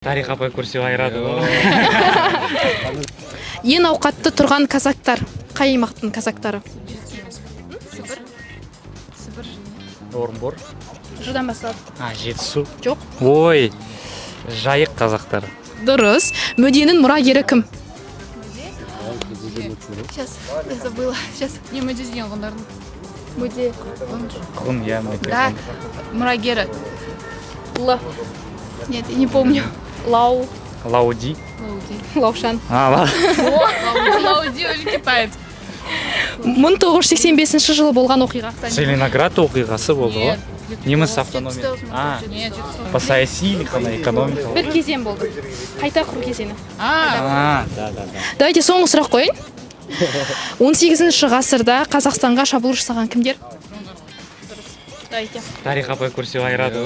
Тарих апай көрсе айырады. Ең ауқатты тұрған казактар. Қай аймақтың казактары? Сібір. Орынбор. Жырдан басталады. Жетісу. Жоқ. Ой, жайық қазақтары. Дұрыс. Мөденің мұрагері кім? Сейчас, я забыла. Сейчас. Не мөде деген ғындардың. Мөде. Құн, я мөде. Да, мұрагері. Л. Нет, я не помню. Лау. Лауди. Лаушан. Лауди өзі китаец. 1985 жылы болған оқиға. Целиноград оқиғасы болды ғой. Неміс автономия. По саяси или экономика. Бір кезең болды. Қайта құру кезеңі. Да. Давайте соңғы сұрақ қойын. 18 ғасырда Қазақстанға шабуыл жасаған кімдер? Давайте. Тарих апай көрсе айырады.